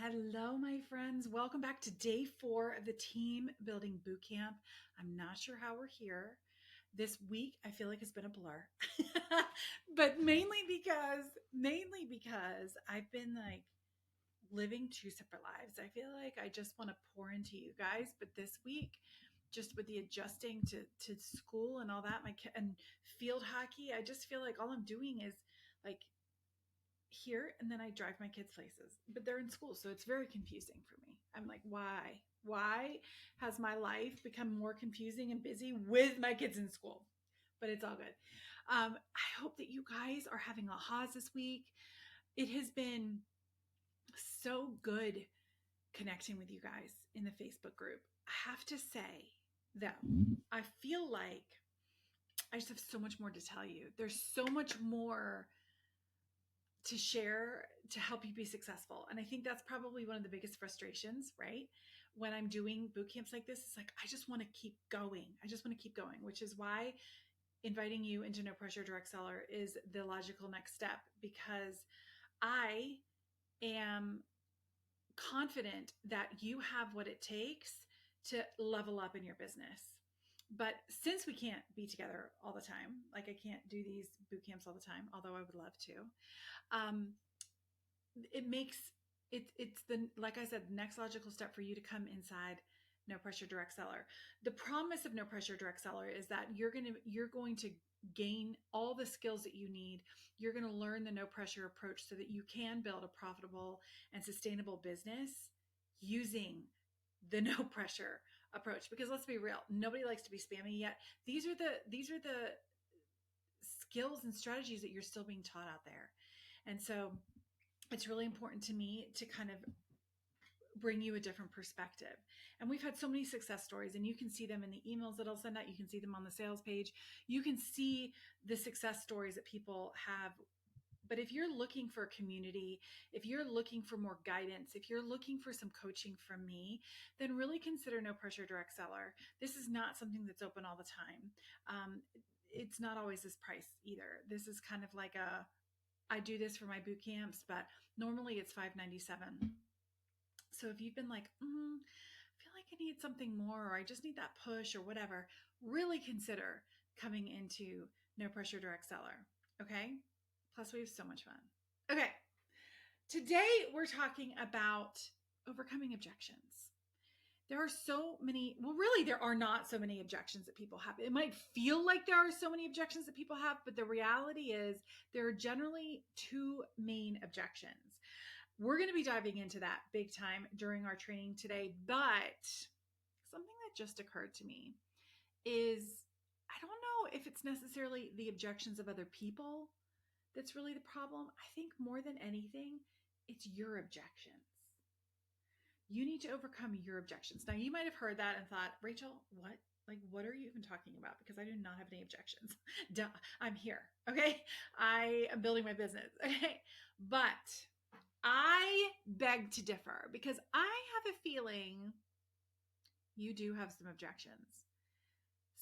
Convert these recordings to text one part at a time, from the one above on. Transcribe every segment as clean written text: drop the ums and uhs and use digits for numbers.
Hello, my friends. Welcome back to day 4 of the Team Building Bootcamp. I'm not sure how we're here. This week, I feel like it's been a blur, but mainly because I've been like living two separate lives. I feel like I just want to pour into you guys, but this week, just with the adjusting to school and all that, and field hockey, I just feel like all I'm doing is like here and then I drive my kids places, but they're in school. So it's very confusing for me. I'm like, why? Why has my life become more confusing and busy with my kids in school? But it's all good. I hope that you guys are having ahas this week. It has been so good connecting with you guys in the Facebook group. I have to say, though, I feel like I just have so much more to tell you. There's so much more to share to help you be successful. And I think that's probably one of the biggest frustrations, right? When I'm doing boot camps like this, it's like, I just want to keep going. I just want to keep going, which is why inviting you into No Pressure Direct Seller is the logical next step, because I am confident that you have what it takes to level up in your business. But since we can't be together all the time, like I can't do these boot camps all the time, although I would love to, um, it makes it's the, like I said, the next logical step for you to come inside No Pressure Direct Seller. The promise of No Pressure Direct Seller is that you're going to gain all the skills that you need. You're going to learn the no pressure approach so that you can build a profitable and sustainable business using the no pressure approach. Because let's be real, nobody likes to be spammy yet. These are the skills and strategies that you're still being taught out there. And so it's really important to me to kind of bring you a different perspective. And we've had so many success stories, and you can see them in the emails that I'll send out. You can see them on the sales page. You can see the success stories that people have. But if you're looking for a community, if you're looking for more guidance, if you're looking for some coaching from me, then really consider No Pressure Direct Seller. This is not something that's open all the time. It's not always this price either. This is kind of like I do this for my boot camps, but normally it's $597. So if you've been like, I feel like I need something more, or I just need that push or whatever, really consider coming into No Pressure Direct Seller. Okay. Plus, we have so much fun. Okay. Today, we're talking about overcoming objections. There are so many, well, really, there are not so many objections that people have. It might feel like there are so many objections that people have, but the reality is there are generally two main objections. We're going to be diving into that big time during our training today, but something that just occurred to me is I don't know if it's necessarily the objections of other people that's really the problem. I think more than anything, it's your objections. You need to overcome your objections. Now, you might have heard that and thought, Rachel, what? Like, what are you even talking about? Because I do not have any objections. Duh, I'm here. Okay. I am building my business. Okay. But I beg to differ, because I have a feeling you do have some objections.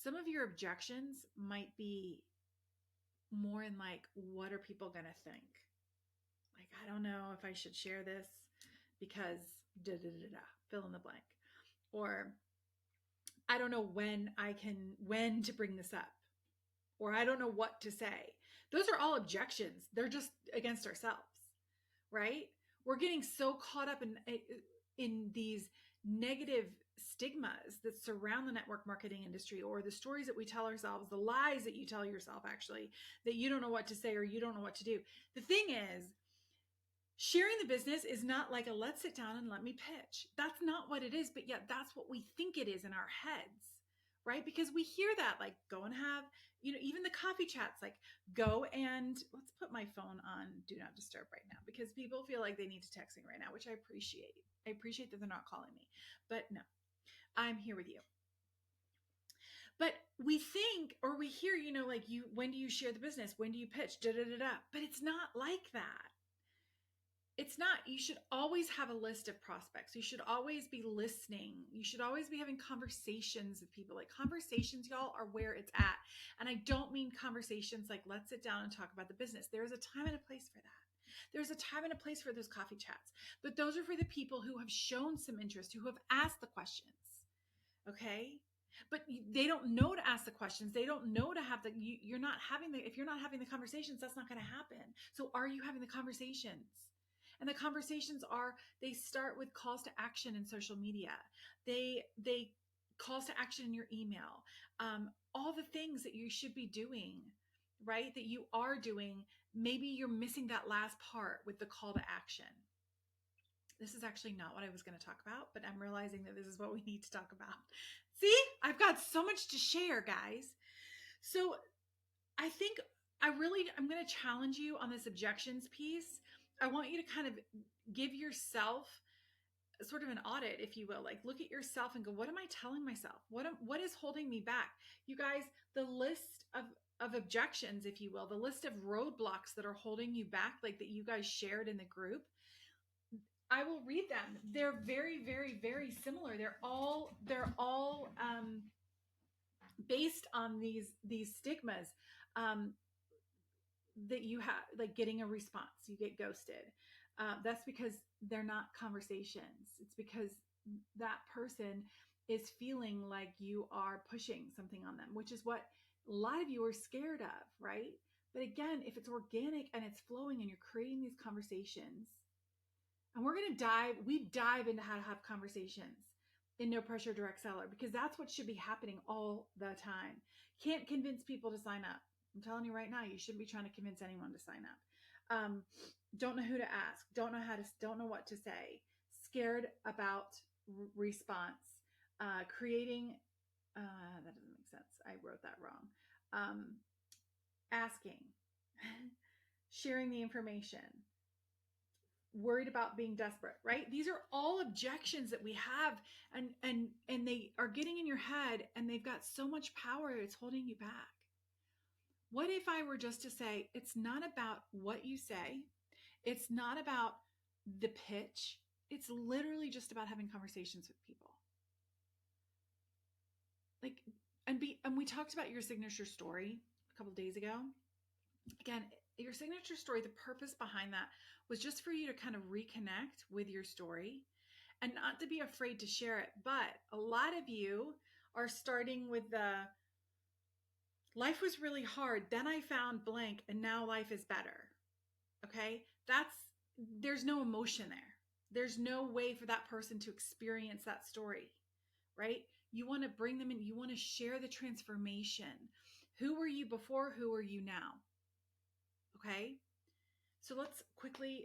Some of your objections might be more in like, what are people going to think? Like, I don't know if I should share this because da da da da, fill in the blank. Or I don't know when to bring this up. Or I don't know what to say. Those are all objections. They're just against ourselves, right? We're getting so caught up in these negative stigmas that surround the network marketing industry, or the stories that we tell ourselves, the lies that you tell yourself, actually, that you don't know what to say or you don't know what to do. The thing is, sharing the business is not like a let's sit down and let me pitch. That's not what it is, but yet that's what we think it is in our heads, right? Because we hear that, like, go and have, even the coffee chats, like, go and let's put my phone on do not disturb right now, because people feel like they need to text me right now, which I appreciate. I appreciate that they're not calling me, but no, I'm here with you. But we think, or we hear, like, when do you share the business? When do you pitch? Da da da da. But it's not like that. It's not. You should always have a list of prospects. You should always be listening. You should always be having conversations with people. Like, conversations, y'all, are where it's at. And I don't mean conversations like, let's sit down and talk about the business. There is a time and a place for that. There's a time and a place for those coffee chats, but those are for the people who have shown some interest, who have asked the questions. Okay. But they don't know to ask the questions. They don't know to have you're not having if you're not having the conversations, that's not going to happen. So are you having the conversations? And the conversations they start with calls to action in social media. They calls to action in your email. All the things that you should be doing, right? That you are doing. Maybe you're missing that last part with the call to action. This is actually not what I was going to talk about, but I'm realizing that this is what we need to talk about. See, I've got so much to share, guys. So I think I'm going to challenge you on this objections piece. I want you to kind of give yourself sort of an audit, if you will, like look at yourself and go, what am I telling myself? What is holding me back? You guys, the list of objections, if you will, the list of roadblocks that are holding you back, like that you guys shared in the group, I will read them. They're very, very, very similar. They're all based on these stigmas that you have, like getting a response, you get ghosted. That's because they're not conversations. It's because that person is feeling like you are pushing something on them, which is what a lot of you are scared of, right? But again, if it's organic and it's flowing and you're creating these conversations, and we're going to dive into how to have conversations in No Pressure Direct Seller, because that's what should be happening all the time. Can't convince people to sign up. I'm telling you right now, you shouldn't be trying to convince anyone to sign up. Don't know who to ask. Don't know what to say. Scared about response. Creating, that doesn't make sense. I wrote that wrong. Asking, sharing the information, worried about being desperate, right? These are all objections that we have, and they are getting in your head, and they've got so much power, it's holding you back. What if I were just to say, it's not about what you say, it's not about the pitch, it's literally just about having conversations with people. Like, and we talked about your signature story a couple of days ago. Again, your signature story, the purpose behind that was just for you to kind of reconnect with your story and not to be afraid to share it. But a lot of you are starting with the life was really hard, then I found blank, and now life is better. Okay? There's no emotion there. There's no way for that person to experience that story, right? You want to bring them in, you want to share the transformation. Who were you before? Who are you now? Okay. So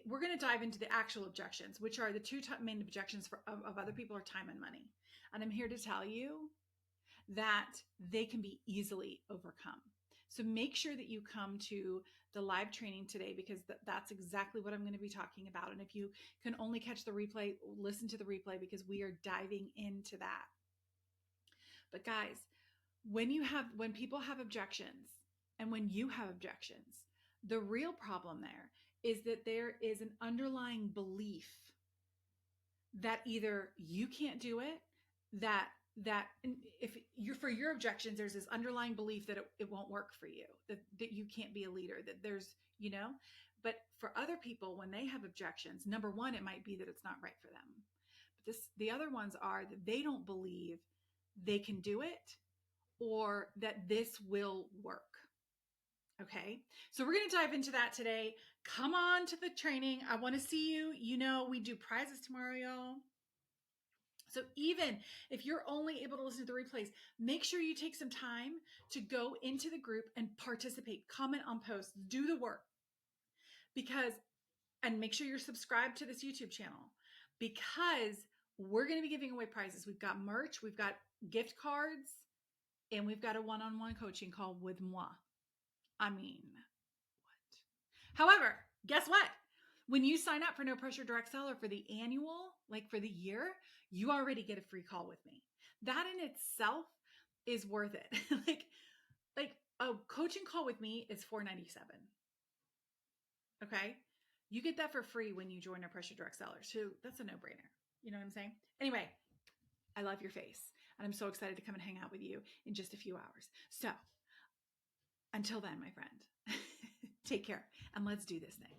we're going to dive into the actual objections, which are the two main objections of other people are time and money. And I'm here to tell you that they can be easily overcome. So make sure that you come to the live training today, because that's exactly what I'm going to be talking about. And if you can only catch the replay, listen to the replay, because we are diving into that. But guys, when people have objections and when you have objections, the real problem there is that there is an underlying belief that either you can't do it, that if you're for your objections, there's this underlying belief that it won't work for you, that you can't be a leader, that there's, but for other people, when they have objections, number one, it might be that it's not right for them. But the other ones are that they don't believe they can do it or that this will work. Okay, so we're going to dive into that today. Come on to the training. I want to see you. We do prizes tomorrow, y'all. So even if you're only able to listen to the replays, make sure you take some time to go into the group and participate, comment on posts, do the work. And make sure you're subscribed to this YouTube channel, because we're going to be giving away prizes. We've got merch, we've got gift cards, and we've got a one-on-one coaching call with moi. I mean, what? However, guess what? When you sign up for No Pressure Direct Seller for the annual, like for the year, you already get a free call with me. That in itself is worth it. like a coaching call with me is $497. Okay? You get that for free when you join No Pressure Direct Seller. So that's a no-brainer. You know what I'm saying? Anyway, I love your face, and I'm so excited to come and hang out with you in just a few hours. So until then, my friend, take care, and let's do this thing.